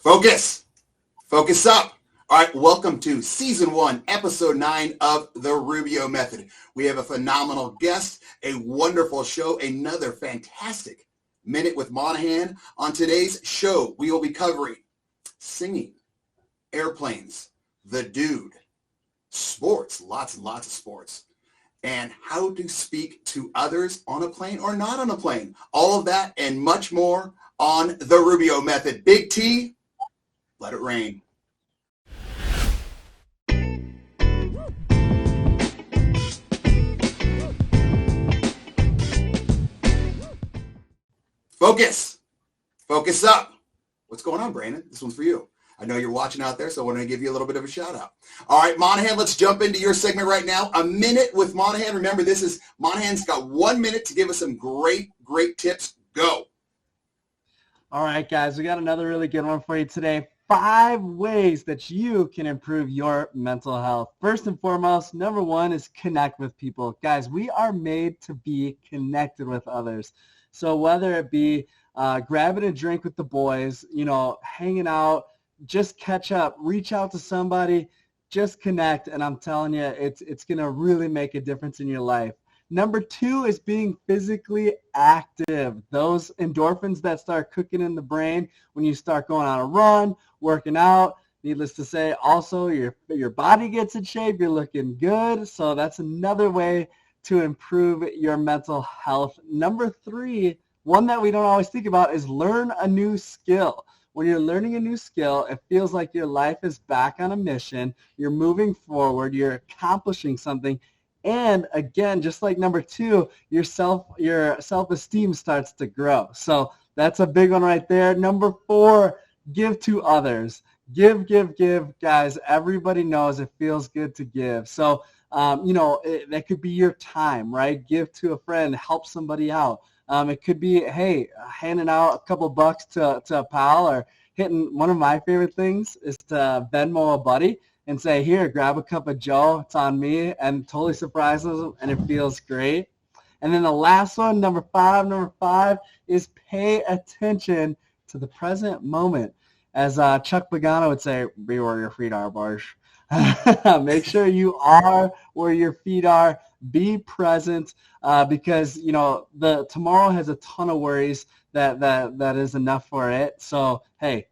Focus. Focus up. All right, welcome to Season 1, Episode 9 of The Rubio Method. We have a phenomenal guest, a wonderful show, another fantastic Minute with Monaghan. On today's show, we will be covering singing, airplanes, the dude, sports, lots and lots of sports, and how to speak to others on a plane or not on a plane. All of that and much more on The Rubio Method. Big T, let it rain. Focus. Focus up. What's going on, Brandon? This one's for you. I know you're watching out there, so I want to give you a little bit of a shout out. All right, Monaghan, let's jump into your segment right now. A Minute with Monaghan. Remember, this is Monaghan's got 1 minute to give us some great tips. Go. All right, guys, we got another really good one for you today. 5 ways that you can improve your mental health. First and foremost, number 1 is connect with people. Guys, we are made to be connected with others. So whether it be grabbing a drink with the boys, hanging out, just catch up, reach out to somebody, just connect, and I'm telling you, it's going to really make a difference in your life. Number 2 is being physically active. Those endorphins that start cooking in the brain when you start going on a run, working out. Needless to say, also your body gets in shape, you're looking good. So that's another way to improve your mental health. Number 3, one that we don't always think about, is learn a new skill. When you're learning a new skill, it feels like your life is back on a mission. You're moving forward. You're accomplishing something. And again, just like number 2, your self-esteem starts to grow. So that's a big one right there. Number 4, give to others. Give. Guys, everybody knows it feels good to give. So, that could be your time, right? Give to a friend, help somebody out. It could be, hey, handing out a couple bucks to a pal, or hitting. One of my favorite things is to Venmo a buddy and say, here, grab a cup of Joe, it's on me, and totally surprises them, and it feels great. And then the last one, number five, is pay attention to the present moment. As Chuck Pagano would say, be where your feet are, boys. Make sure you are where your feet are. Be present, because the tomorrow has a ton of worries that is enough for it. So hey,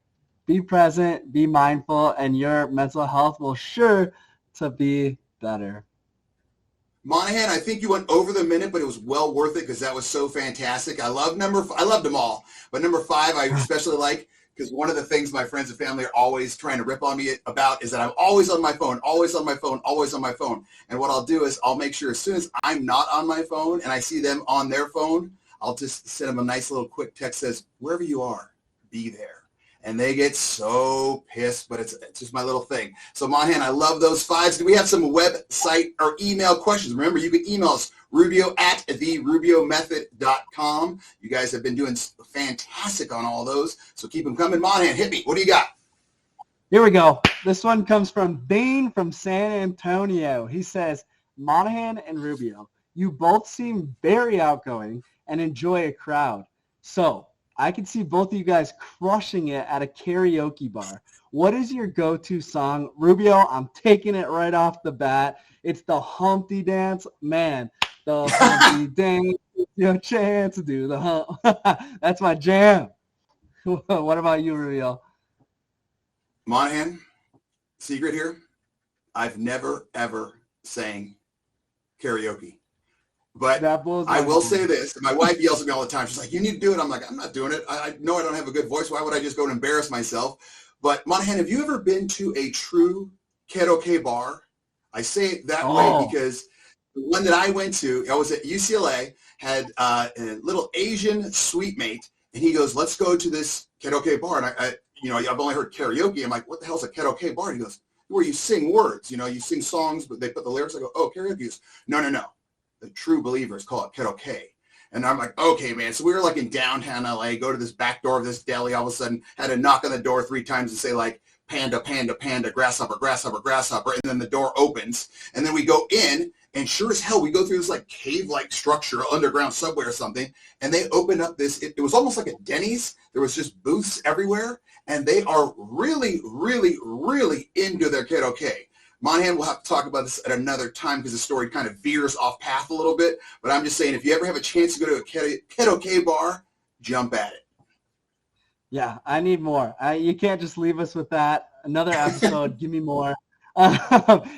be present, be mindful, and your mental health will sure to be better. Monaghan, I think you went over the minute, but it was well worth it because that was so fantastic. I loved them all, but number 5 I especially like, because one of the things my friends and family are always trying to rip on me about is that I'm always on my phone. And what I'll do is I'll make sure as soon as I'm not on my phone and I see them on their phone, I'll just send them a nice little quick text that says, wherever you are, be there. And they get so pissed, but it's just my little thing. So Monaghan, I love those 5s. Do we have some website or email questions? Remember, you can email us, rubio@therubiomethod.com. You guys have been doing fantastic on all those, so keep them coming. Monaghan, hit me. What do you got? Here we go. This one comes from Bain from San Antonio. He says, Monaghan and Rubio, you both seem very outgoing and enjoy a crowd. So I can see both of you guys crushing it at a karaoke bar. What is your go-to song? Rubio, I'm taking it right off the bat. It's the Humpty Dance. Man, the Humpty Dance, your chance to do the hump. That's my jam. What about you, Rubio? Monaghan, secret here, I've never, ever sang karaoke. But I will say this. My wife yells at me all the time. She's like, you need to do it. I'm like, I'm not doing it. I know I don't have a good voice. Why would I just go and embarrass myself? But Monaghan, have you ever been to a true karaoke bar? I say it that way because the one that I went to, I was at UCLA, had a little Asian suite mate, and he goes, let's go to this karaoke bar. And I've only heard karaoke. I'm like, what the hell's a karaoke bar? And he goes, where you sing words. You sing songs, but they put the lyrics. I go, oh, karaoke. No. The true believers call it karaoke. And I'm like, okay, man. So we were like in downtown LA, go to this back door of this deli. All of a sudden had to knock on the door 3 times and say like, panda, panda, panda, grasshopper, grasshopper, grasshopper. And then the door opens. And then we go in And sure as hell, we go through this like cave-like structure, underground subway or something, and they open up this, it was almost like a Denny's. There was just booths everywhere, and they are really, really, really into their karaoke. Monaghan will have to talk about this at another time because the story kind of veers off path a little bit. But I'm just saying, if you ever have a chance to go to a karaoke bar, jump at it. Yeah, I need more. You can't just leave us with that. Another episode, give me more.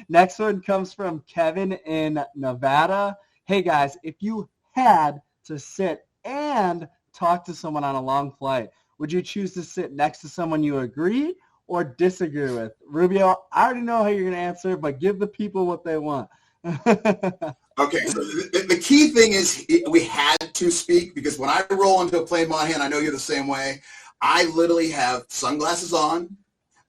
Next one comes from Kevin in Nevada. Hey guys, if you had to sit and talk to someone on a long flight, would you choose to sit next to someone you agree or disagree with? Rubio, I already know how you're going to answer, but give the people what they want. Okay, so the key thing is we had to speak because when I roll into a plane, Monaghan, I know you're the same way. I literally have sunglasses on.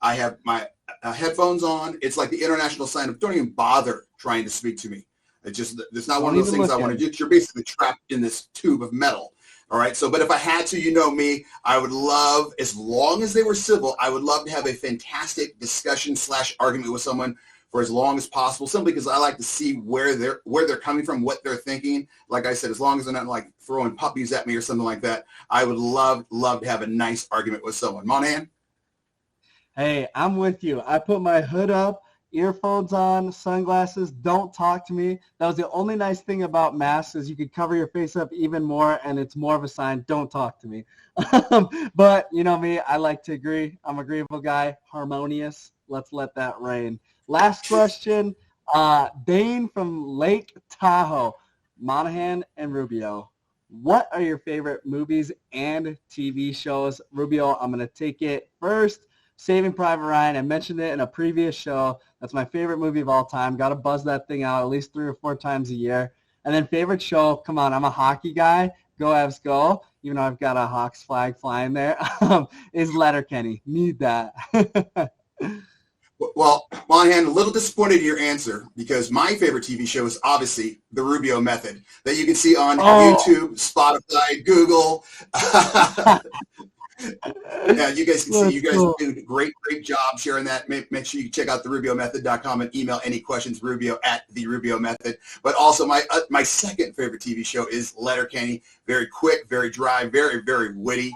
I have my headphones on. It's like the international sign of don't even bother trying to speak to me. It's not one of those things I want to do. You're basically trapped in this tube of metal. All right. So, but if I had to, you know me, I would love, as long as they were civil, I would love to have a fantastic discussion / argument with someone for as long as possible, simply because I like to see where they're coming from, what they're thinking. Like I said, as long as they're not like throwing puppies at me or something like that, I would love to have a nice argument with someone. Monaghan? Hey, I'm with you. I put my hood up, earphones on, sunglasses, don't talk to me. That was the only nice thing about masks is you could cover your face up even more, and it's more of a sign, don't talk to me. But you know me, I like to agree. I'm an agreeable guy, harmonious. Let's let that reign. Last question, Dane from Lake Tahoe, Monaghan and Rubio. What are your favorite movies and TV shows? Rubio, I'm going to take it first. Saving Private Ryan. I mentioned it in a previous show. That's my favorite movie of all time. Got to buzz that thing out at least 3 or 4 times a year. And then favorite show, come on, I'm a hockey guy. Go Avs go. Even though I've got a Hawks flag flying there, is Letterkenny. Need that. Well, Monaghan, a little disappointed in your answer because my favorite TV show is obviously The Rubio Method that you can see on YouTube, Spotify, Google. Yeah, you guys can see. You guys do a great job sharing that. Make sure you check out therubiomethod.com and email any questions, Rubio@therubiomethod. But also my second favorite TV show is Letterkenny. Very quick, very dry, very, very witty.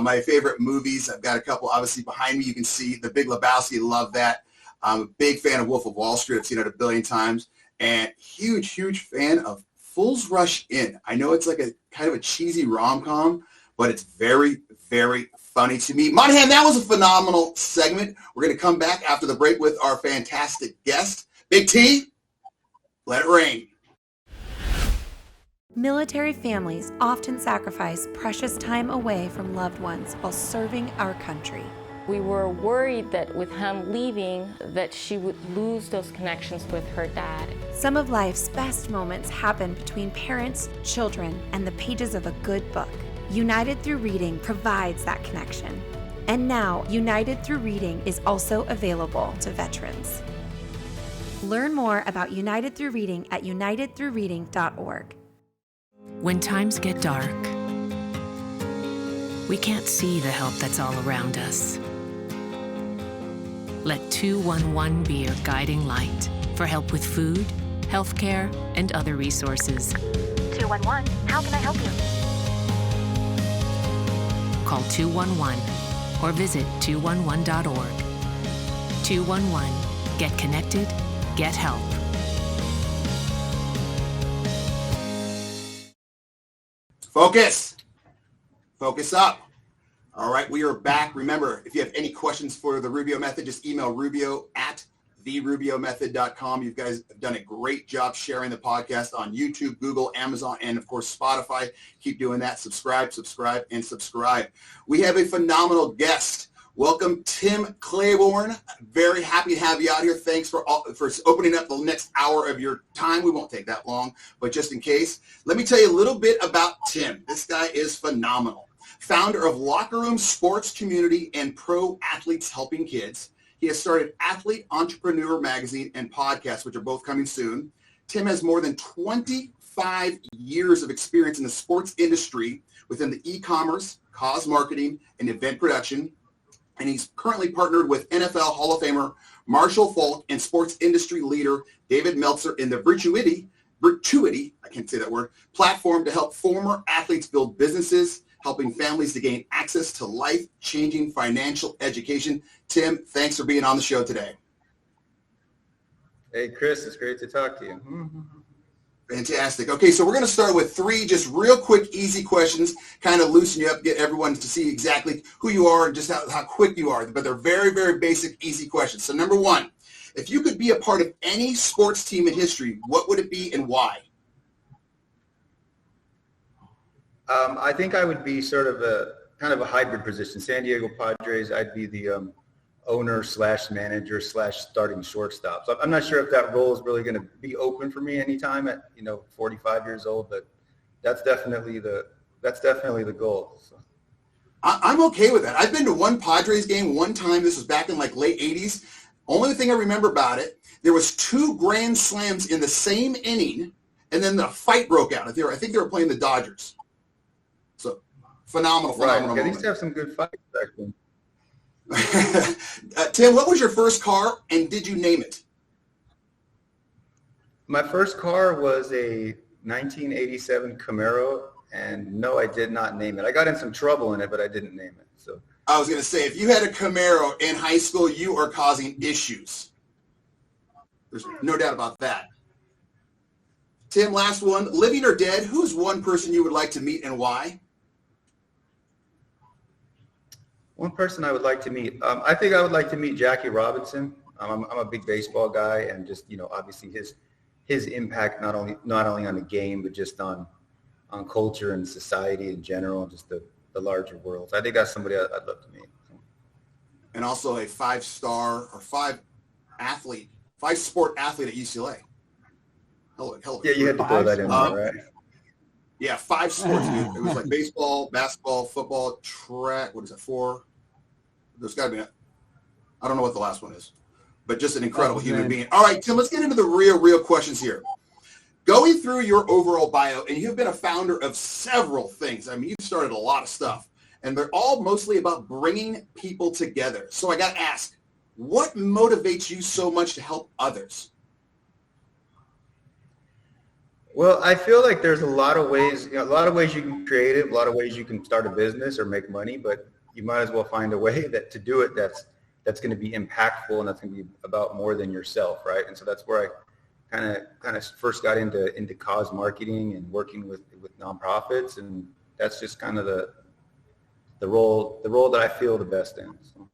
My favorite movies, I've got a couple obviously behind me. You can see The Big Lebowski. Love that. I'm a big fan of Wolf of Wall Street. I've seen it a billion times. And huge fan of Fools Rush In. I know it's like a kind of a cheesy rom-com, but it's very, very funny to me. Monaghan, that was a phenomenal segment. We're going to come back after the break with our fantastic guest. Big T, let it rain. Military families often sacrifice precious time away from loved ones while serving our country. We were worried that with him leaving, that she would lose those connections with her dad. Some of life's best moments happen between parents, children, and the pages of a good book. United Through Reading provides that connection. And now, United Through Reading is also available to veterans. Learn more about United Through Reading at unitedthroughreading.org. When times get dark, we can't see the help that's all around us. Let 211 be your guiding light for help with food, healthcare, and other resources. 211, how can I help you? Call 211 or visit 211.org. 211, get connected, get help. Focus up. All right, we are back. Remember, if you have any questions for the Rubio Method, just email rubio@therubiomethod.com. You guys have done a great job sharing the podcast on YouTube, Google, Amazon, and of course, Spotify. Keep doing that. Subscribe. We have a phenomenal guest. Welcome, Tim Claiborne. Very happy to have you out here. Thanks for opening up the next hour of your time. We won't take that long, but just in case, let me tell you a little bit about Tim. This guy is phenomenal. Founder of Locker Room Sports Community and Pro Athletes Helping Kids. He has started Athlete Entrepreneur Magazine and podcast, which are both coming soon. Tim has more than 25 years of experience in the sports industry within the e-commerce, cause marketing, and event production. and he's currently partnered with NFL Hall of Famer Marshall Faulk and sports industry leader David Meltzer in the Virtuity, I can't say that word, platform to help former athletes build businesses, helping families to gain access to life-changing financial education. Tim, thanks for being on the show today. Hey, Chris, it's great to talk to you. Fantastic. Okay, so we're going to start with 3 just real quick, easy questions, kind of loosen you up, get everyone to see exactly who you are and just how quick you are. But they're very, very basic, easy questions. So number 1, if you could be a part of any sports team in history, what would it be and why? I think I would be sort of a kind of a hybrid position. San Diego Padres, I'd be the owner / manager / starting shortstop. So I'm not sure if that role is really going to be open for me anytime at 45 years old, but that's definitely the goal. So. I'm okay with that. I've been to one Padres game one time. This was back in like late 80s. Only thing I remember about it, there was 2 grand slams in the same inning, and then the fight broke out. I think they were playing the Dodgers. So phenomenal. Right. Yeah, they used to have some good fights back then. Tim, what was your first car and did you name it? My first car was a 1987 Camaro, and no, I did not name it. I got in some trouble in it, but I didn't name it. So I was going to say, if you had a Camaro in high school, you are causing issues. There's no doubt about that. Tim, last one. Living or dead, who's one person you would like to meet and why? One person I would like to meet. I think I would like to meet Jackie Robinson. I'm a big baseball guy, and just obviously his impact not only on the game, but just on culture and society in general, and just the larger world. So I think that's somebody I'd love to meet. And also a 5-star or 5-sport athlete at UCLA. Hell, yeah, you had to throw that in there, right? Yeah, 5 sports, dude. It was like baseball, basketball, football, track. What is it, 4? There's got to be, I don't know what the last one is, but just an incredible human being. All right, Tim, let's get into the real questions here. Going through your overall bio, and you've been a founder of several things. I mean, you've started a lot of stuff, and they're all mostly about bringing people together. So I got to ask, what motivates you so much to help others? Well, I feel like there's a lot of ways you can be creative, a lot of ways you can start a business or make money, but you might as well find a way to do it that's going to be impactful and that's going to be about more than yourself, right? And so that's where I kind of first got into cause marketing and working with nonprofits, and that's just kind of the role that I feel the best in. So.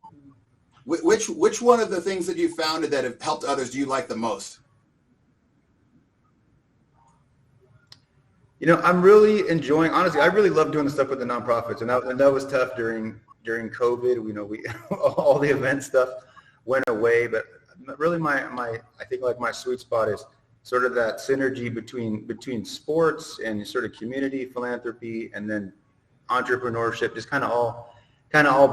Which one of the things that you founded that have helped others do you like the most? I'm really enjoying, honestly, I really love doing the stuff with the nonprofits, and that was tough during COVID. We all the event stuff went away, but really I think like my sweet spot is sort of that synergy between sports and sort of community philanthropy and then entrepreneurship, just kind of all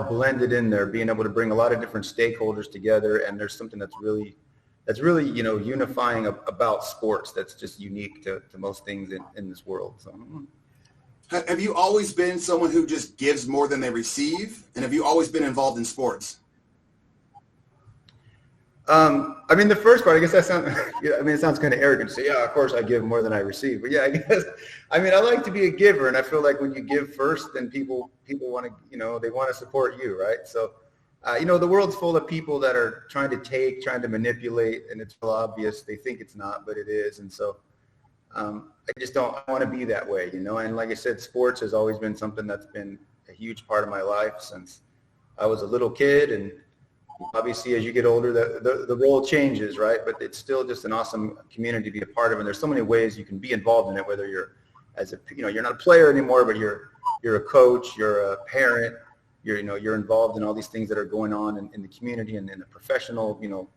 blended in there, being able to bring a lot of different stakeholders together. And there's something that's really unifying about sports that's just unique to most things in this world. So. Have you always been someone who just gives more than they receive? And have you always been involved in sports? I mean, the first part, I guess that sounds, it sounds kind of arrogant to say, yeah, of course I give more than I receive. But yeah, I like to be a giver. And I feel like when you give first, then people want to, they want to support you, right? So, the world's full of people that are trying to manipulate, and it's real obvious. They think it's not, but it is. And so I just don't want to be that way, And like I said, sports has always been something that's been a huge part of my life since I was a little kid. And obviously, as you get older, the role changes, right? But it's still just an awesome community to be a part of. And there's so many ways you can be involved in it, whether you're you're not a player anymore, but you're a coach, you're a parent. You're involved in all these things that are going on in the community and in the professional,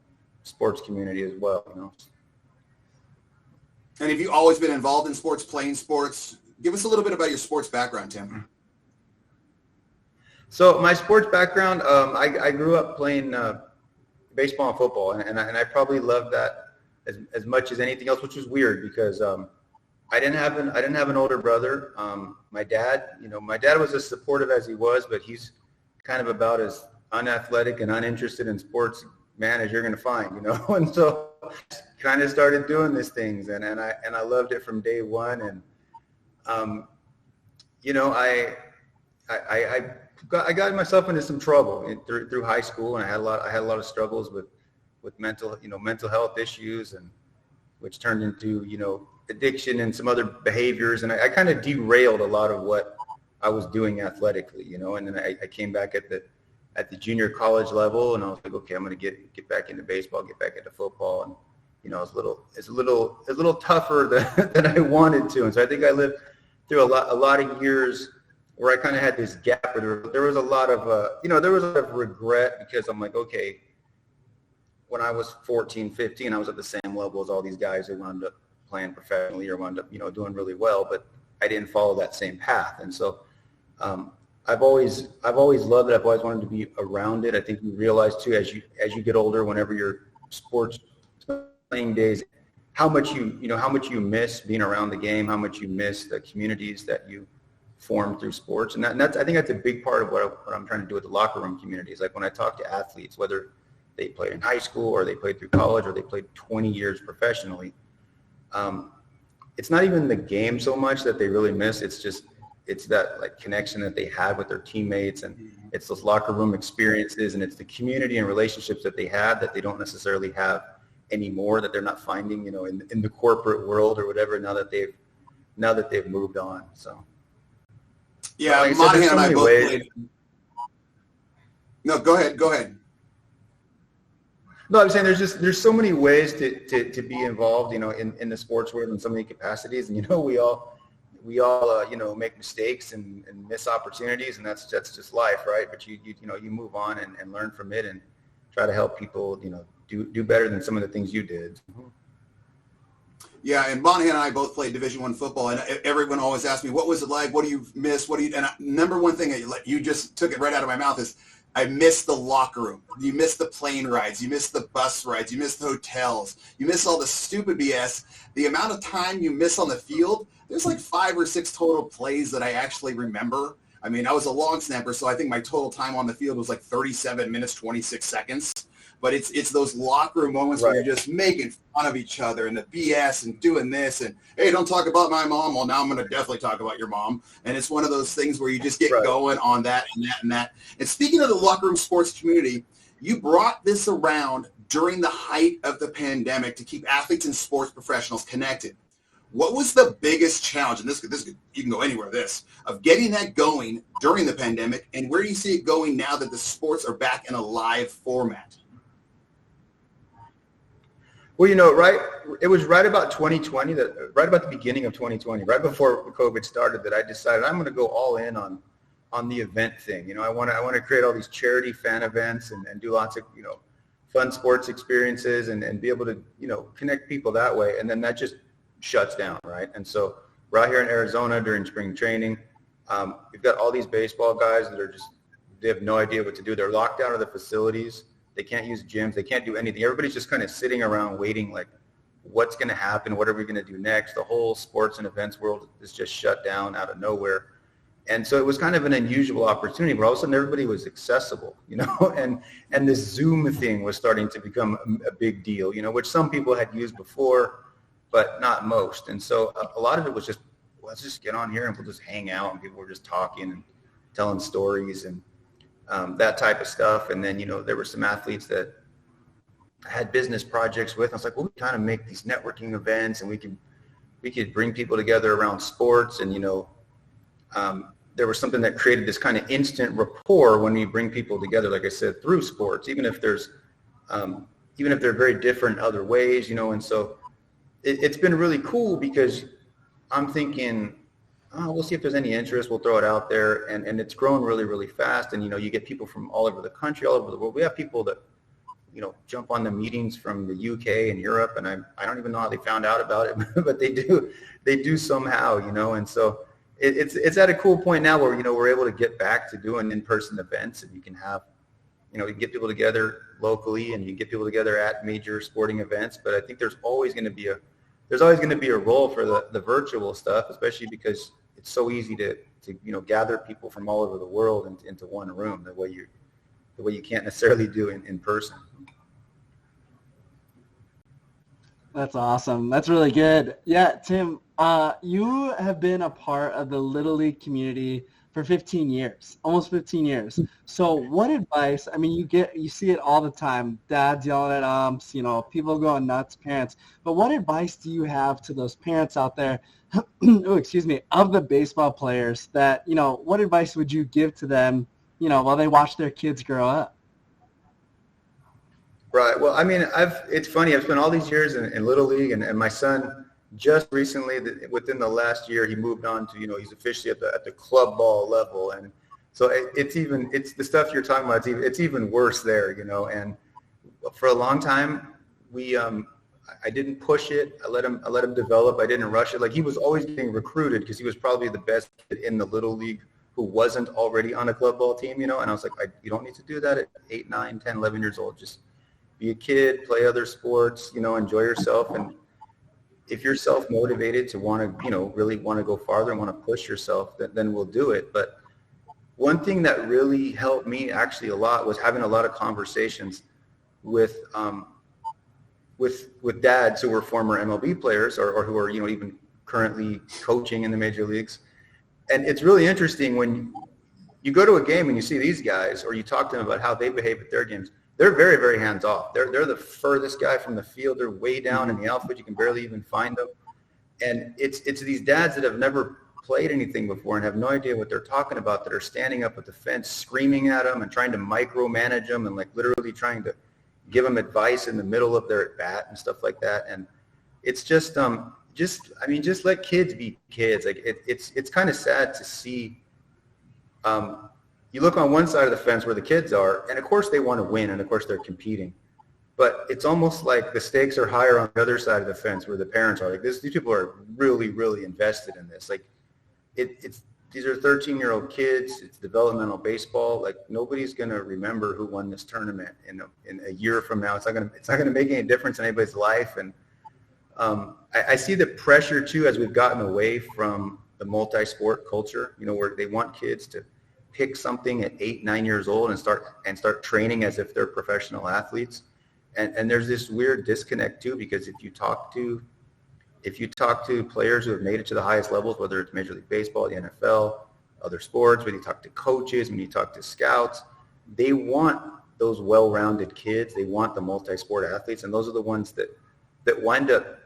sports community as well. And have you always been involved in sports, playing sports? Give us a little bit about your sports background, Tim. So my sports background, I grew up playing baseball and football, and I probably loved that as much as anything else, which was weird because I didn't have an older brother. My dad was as supportive as he was, but he's kind of about as unathletic and uninterested in sports man as you're going to find, and so kind of started doing these things, and I loved it from day one. And I got myself into some trouble through high school, and I had a lot of struggles with mental health issues, and which turned into addiction and some other behaviors, and I kind of derailed a lot of what I was doing athletically, and then I came back at the junior college level, and I was like, okay, I'm going to get back into baseball, get back into football, and it's a little tougher than I wanted to, and so I think I lived through a lot of years where I kind of had this gap where there was a lot of regret, because I'm like, okay, when I was 14, 15, I was at the same level as all these guys who wound up playing professionally or wound up doing really well, but I didn't follow that same path, and so I've always loved it. I've always wanted to be around it. I think you realize too, as you get older, whenever your sports playing days, how much you miss being around the game, how much you miss the communities that you form through sports. And I think that's a big part of what I'm trying to do with the locker room communities. Like when I talk to athletes, whether they played in high school or they played through college or they played 20 years professionally, it's not even the game so much that they really miss. It's that like connection that they had with their teammates, and it's those locker room experiences, and it's the community and relationships that they had that they don't necessarily have anymore, that they're not finding, in the corporate world or whatever, now that they've moved on. So yeah, like Monaghan and I both played. No, go ahead. No, I'm saying there's so many ways to be involved, in the sports world in so many capacities, and we all make mistakes and miss opportunities, and that's just life, right? But you move on and learn from it and try to help people, do better than some of the things you did. Yeah, and Monaghan and I both played Division I football, and everyone always asks me, what was it like? What do you miss? Number one thing you just took it right out of my mouth is I miss the locker room. You miss the plane rides. You miss the bus rides. You miss the hotels. You miss all the stupid BS. The amount of time you miss on the field, there's like 5 or 6 total plays that I actually remember. I mean, I was a long snapper, so I think my total time on the field was like 37 minutes, 26 seconds. But it's those locker room moments where you're just making fun of each other and the BS and doing this and, hey, don't talk about my mom. Well, now I'm going to definitely talk about your mom. And it's one of those things where you just get going on that and that and that. And speaking of the locker room sports community, you brought this around during the height of the pandemic to keep athletes and sports professionals connected. What was the biggest challenge, and this you can go anywhere, of getting that going during the pandemic, and where do you see it going now that the sports are back in a live format? Well, it was right about 2020, right about the beginning of 2020, right before COVID started, that I decided I'm going to go all in on the event thing. I want to create all these charity fan events and do lots of, fun sports experiences and be able to, connect people that way. And then that just shuts down, right? And so we're out here in Arizona during spring training. We've got all these baseball guys that they have no idea what to do. They're locked out of the facilities. They can't use gyms. They can't do anything. Everybody's just kind of sitting around waiting, like, what's going to happen? What are we going to do next? The whole sports and events world is just shut down out of nowhere. And so it was kind of an unusual opportunity where all of a sudden everybody was accessible, and this Zoom thing was starting to become a big deal, which some people had used before, but not most. And so a lot of it was just, let's just get on here and we'll just hang out, and people were just talking and telling stories and that type of stuff. And then, there were some athletes that I had business projects with. I was like, well, we kind of make these networking events, and we could bring people together around sports. And, there was something that created this kind of instant rapport when we bring people together, like I said, through sports, even if they're very different other ways, and so it's been really cool because I'm thinking, we'll see if there's any interest. We'll throw it out there. And it's grown really, really fast. And, you get people from all over the country, all over the world. We have people that, jump on the meetings from the UK and Europe. And I don't even know how they found out about it, but they do somehow, and so it's at a cool point now where, we're able to get back to doing in-person events, and you can have, you can get people together locally, and you can get people together at major sporting events. But I think there's always going to be a role for the virtual stuff, especially because it's so easy to gather people from all over the world into one room. The way way you can't necessarily do in person. That's awesome. That's really good. Yeah, Tim, you have been a part of the Little League community for 15 years, almost 15 years. So what advice, I mean, you see it all the time, dads yelling at umps, people going nuts, parents, but what advice do you have to those parents out there, of the baseball players that, what advice would you give to them, while they watch their kids grow up? Right. Well, I mean, it's funny. I've spent all these years in Little League, and my son just recently, within the last year, he moved on to, he's officially at the club ball level. And so it's the stuff you're talking about. It's even worse there, and for a long time, I didn't push it. I let him develop. I didn't rush it. Like, he was always getting recruited because he was probably the best kid in the Little League who wasn't already on a club ball team, and I was like, you don't need to do that at 8, 9, 10, 11 years old. Just be a kid, play other sports, enjoy yourself. And if you're self-motivated to want to, really want to go farther and want to push yourself, then we'll do it. But one thing that really helped me actually a lot was having a lot of conversations with dads who were former MLB players or who are, even currently coaching in the major leagues. And it's really interesting when you go to a game and you see these guys, or you talk to them about how they behave at their games. They're very, very hands-off. They're the furthest guy from the field. They're way down in the outfield. You can barely even find them. And it's these dads that have never played anything before and have no idea what they're talking about that are standing up at the fence, screaming at them and trying to micromanage them and, like, literally trying to give them advice in the middle of their at-bat and stuff like that. And it's just let kids be kids. Like, it's kind of sad to see. You look on one side of the fence where the kids are, and of course they want to win, and of course they're competing. But it's almost like the stakes are higher on the other side of the fence where the parents are. Like, these people are really, really invested in this. Like, these are 13-year-old kids. It's developmental baseball. Like, nobody's going to remember who won this tournament in a year from now. It's not going to make any difference in anybody's life. And I see the pressure too as we've gotten away from the multi-sport culture. Where they want kids to pick something at 8, 9 years old and start training as if they're professional athletes. And there's this weird disconnect too, because if you talk to players who have made it to the highest levels, whether it's Major League Baseball, the NFL, other sports, when you talk to coaches, when you talk to scouts, they want those well-rounded kids. They want the multi-sport athletes, and those are the ones that wind up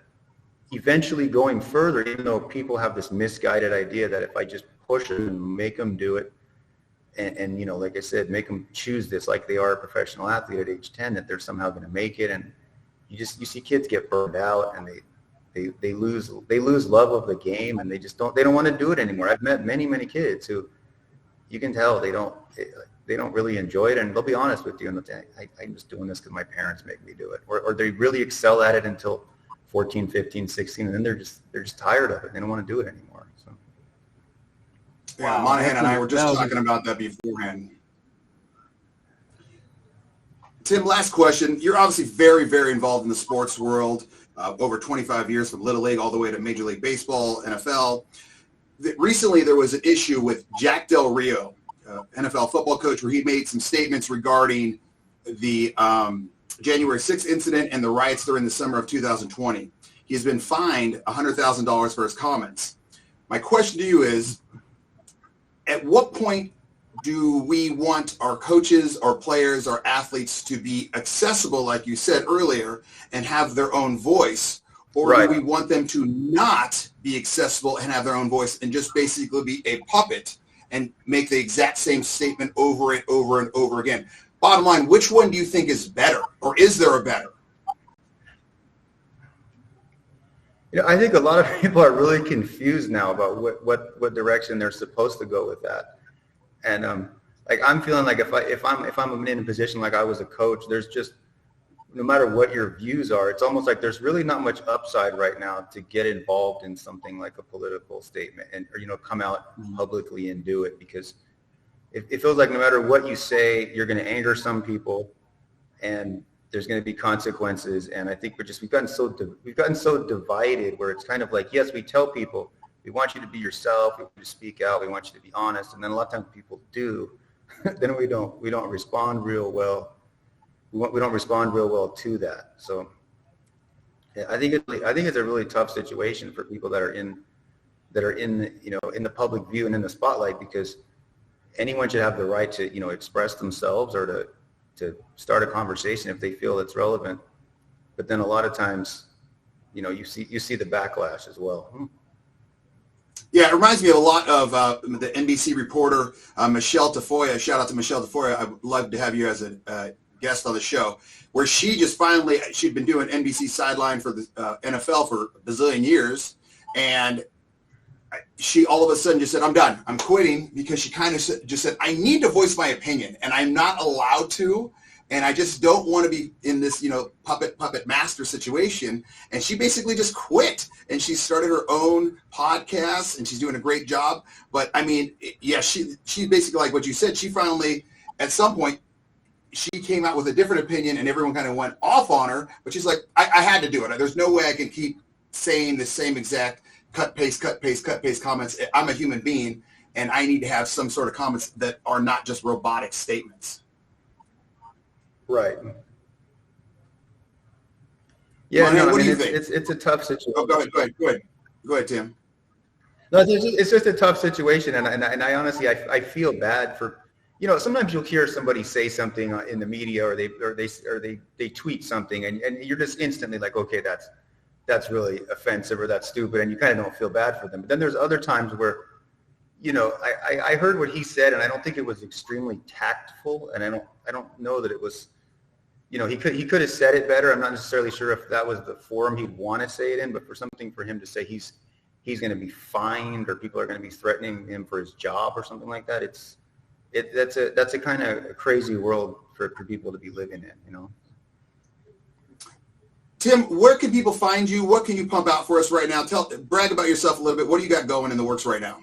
eventually going further, even though people have this misguided idea that if I just push them and make them do it, and like I said, make them choose this like they are a professional athlete at age 10, that they're somehow going to make it. And you see kids get burned out, and they lose love of the game, and they don't want to do it anymore. I've met many kids who you can tell they don't really enjoy it, and they'll be honest with you and they'll say, I'm just doing this because my parents make me do it, or they really excel at it until 14, 15, 16, and then they're just tired of it. They don't want to do it anymore. So. Yeah, wow, Monaghan and I were just talking about that beforehand. Tim, last question. You're obviously very, very involved in the sports world, over 25 years from Little League all the way to Major League Baseball, NFL. Recently, there was an issue with Jack Del Rio, NFL football coach, where he made some statements regarding the January 6th incident and the riots during the summer of 2020. He's been fined $100,000 for his comments. My question to you is, at what point do we want our coaches, our players, our athletes to be accessible, like you said earlier, and have their own voice? Or do we want them to not be accessible and have their own voice and just basically be a puppet and make the exact same statement over and over and over again? Bottom line, which one do you think is better, or is there a better? I think a lot of people are really confused now about what direction they're supposed to go with that. And like, I'm feeling like if I'm in a position like I was a coach, there's just, no matter what your views are, it's almost like there's really not much upside right now to get involved in something like a political statement or come out publicly and do it, because it feels like no matter what you say, you're going to anger some people, and there's going to be consequences. And I think we've gotten so divided, where it's kind of like, yes, we tell people we want you to be yourself, we want you to speak out, we want you to be honest, and then a lot of times people do, then we don't respond real well. We don't respond real well to that. So yeah, I think it's a really tough situation for people that are in the public view and in the spotlight, because anyone should have the right to, express themselves or to start a conversation if they feel it's relevant. But then a lot of times, you see the backlash as well. Yeah, it reminds me a lot of the NBC reporter, Michelle Tafoya. Shout out to Michelle Tafoya. I would love to have you as a guest on the show, where she'd been doing NBC sideline for the NFL for a bazillion years. And she all of a sudden just said, I'm done. I'm quitting, because she kind of just said, I need to voice my opinion, and I'm not allowed to. And I just don't want to be in this, puppet master situation. And she basically just quit, and she started her own podcast, and she's doing a great job. But I mean, yeah, she basically, like what you said, she finally, at some point, she came out with a different opinion, and everyone kind of went off on her. But she's like, I had to do it. There's no way I can keep saying the same exact cut, paste comments. I'm a human being, and I need to have some sort of comments that are not just robotic statements. Right. Yeah, Monaghan, no, what do you think? It's a tough situation. Oh, go ahead, Tim. No, it's just a tough situation, and I honestly, I feel bad for, sometimes you'll hear somebody say something in the media, or they tweet something, and you're just instantly like, okay, that's really offensive, or that's stupid, and you kind of don't feel bad for them. But then there's other times where, I heard what he said, and I don't think it was extremely tactful, and I don't know that it was. He could have said it better. I'm not necessarily sure if that was the forum he'd want to say it in, but for him to say he's going to be fined, or people are going to be threatening him for his job or something like that, that's a kind of crazy world for people to be living in, Tim, where can people find you? What can you pump out for us right now? Brag about yourself a little bit. What do you got going in the works right now?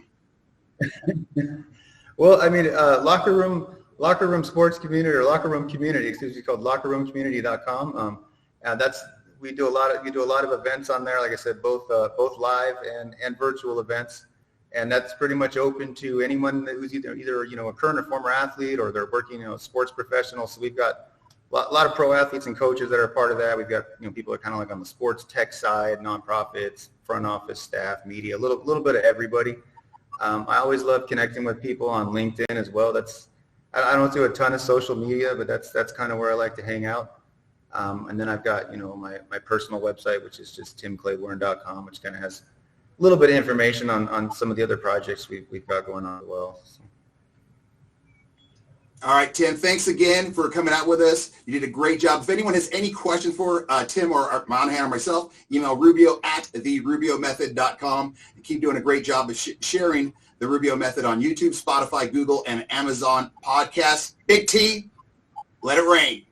Well, I mean, locker room sports community, or locker room community, called lockerroomcommunity.com. And we do a lot of events on there. Like I said, both live and virtual events. And that's pretty much open to anyone who's either a current or former athlete, or they're working, sports professionals. So we've got a lot of pro athletes and coaches that are part of that. We've got, people that are kind of like on the sports tech side, nonprofits, front office staff, media, a little bit of everybody. I always love connecting with people on LinkedIn as well. I don't do a ton of social media, but that's kind of where I like to hang out. And then I've got, my personal website, which is just timclaiborne.com, which kind of has a little bit of information on some of the other projects we've got going on as well. So. All right, Tim, thanks again for coming out with us. You did a great job. If anyone has any questions for Tim or Monaghan or myself, email rubio@therubiomethod.com. And keep doing a great job of sharing the Rubio Method on YouTube, Spotify, Google, and Amazon podcasts. Big T, let it rain.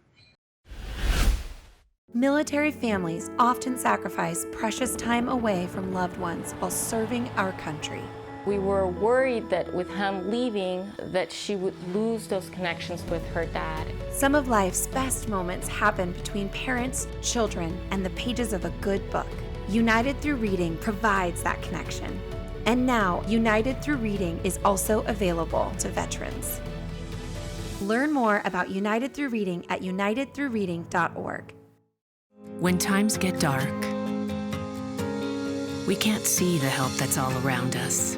Military families often sacrifice precious time away from loved ones while serving our country. We were worried that with him leaving, that she would lose those connections with her dad. Some of life's best moments happen between parents, children, and the pages of a good book. United Through Reading provides that connection. And now, United Through Reading is also available to veterans. Learn more about United Through Reading at unitedthroughreading.org. When times get dark, we can't see the help that's all around us.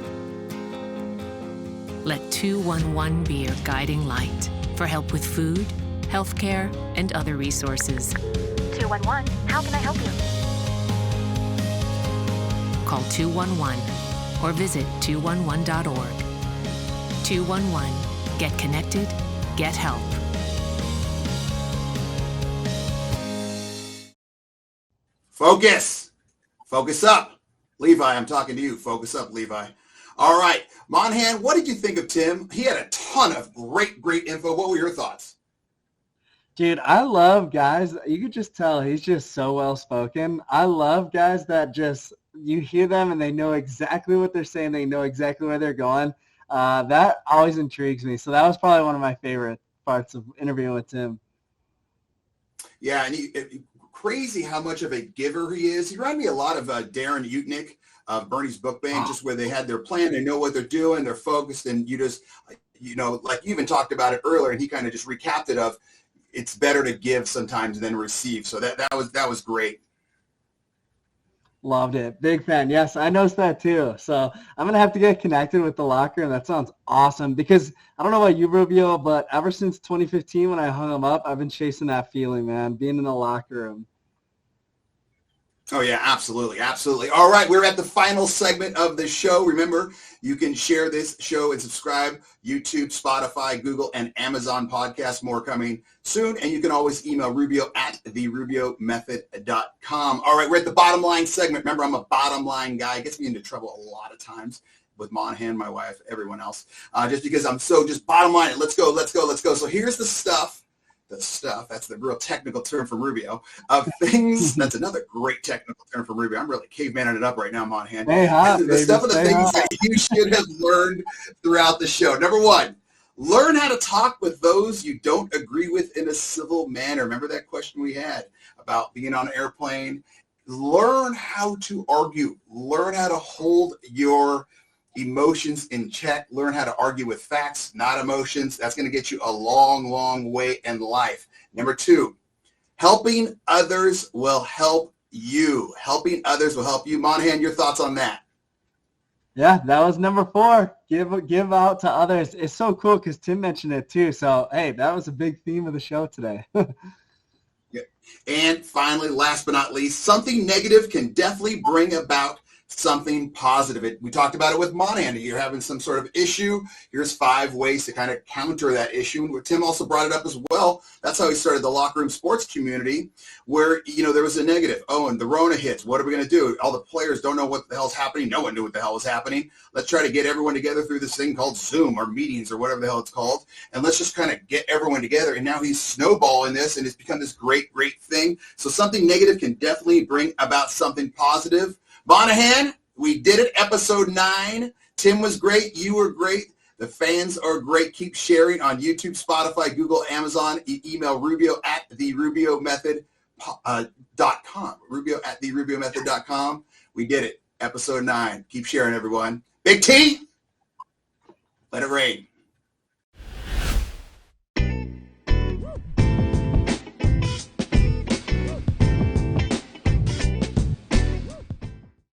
Let 211 be your guiding light for help with food, healthcare, and other resources. 211, how can I help you? Call 211 or visit 211.org. 211, get connected, get help. Focus up. Levi, I'm talking to you. Focus up, Levi. All right. Monaghan, what did you think of Tim? He had a ton of great info. What were your thoughts? Dude, I love guys. You could just tell he's just so well-spoken. I love guys that just, you hear them and they know exactly what they're saying. They know exactly where they're going. That always intrigues me. So that was probably one of my favorite parts of interviewing with Tim. Yeah, and crazy how much of a giver he is. He reminded me a lot of Darren Utnick of Bernie's Book Bank, just where they had their plan, they know what they're doing, they're focused, and you just, like you even talked about it earlier, and he kind of just recapped it of it's better to give sometimes than receive. So that was great. Loved it. Big fan. Yes, I noticed that too. So I'm going to have to get connected with the locker, and that sounds awesome because I don't know about you, Rubio, but ever since 2015 when I hung him up, I've been chasing that feeling, man, being in the locker room. Oh, yeah, absolutely. Absolutely. All right. We're at the final segment of the show. Remember, you can share this show and subscribe. YouTube, Spotify, Google, and Amazon podcasts. More coming soon. And you can always email Rubio at therubiomethod.com. All right. We're at the bottom line segment. Remember, I'm a bottom line guy. It gets me into trouble a lot of times with Monaghan, my wife, everyone else, just because I'm so just bottom line. Let's go. So here's the stuff. That's the real technical term for Rubio, of things. That's another great technical term for Rubio. I'm really cavemanning it up right now, Monaghan. The stuff of the things that you should have learned throughout the show. Number one, learn how to talk with those you don't agree with in a civil manner. Remember that question we had about being on an airplane? Learn how to argue. Learn how to hold your emotions in check. Learn how to argue with facts, not emotions. That's going to get you a long, long way in life. Number two, helping others will help you. Helping others will help you. Monaghan, your thoughts on that? Yeah, that was number 4. Give out to others. It's so cool because Tim mentioned it too. So, hey, that was a big theme of the show today. Yeah. And finally, last but not least, something negative can definitely bring about something positive. We talked about it with Monaghan. You're having some sort of issue. Here's 5 ways to kind of counter that issue. And Tim also brought it up as well. That's how he started the locker room sports community, where, there was a negative. Oh, and the Rona hits. What are we going to do? All the players don't know what the hell's happening. No one knew what the hell was happening. Let's try to get everyone together through this thing called Zoom or meetings or whatever the hell it's called. And let's just kind of get everyone together. And now he's snowballing this, and it's become this great, great thing. So something negative can definitely bring about something positive. Monaghan, we did it, episode 9. Tim was great. You were great. The fans are great. Keep sharing on YouTube, Spotify, Google, Amazon. Email Rubio at therubiomethod.com. Rubio at therubiomethod.com. We did it, episode 9. Keep sharing, everyone. Big T, let it rain.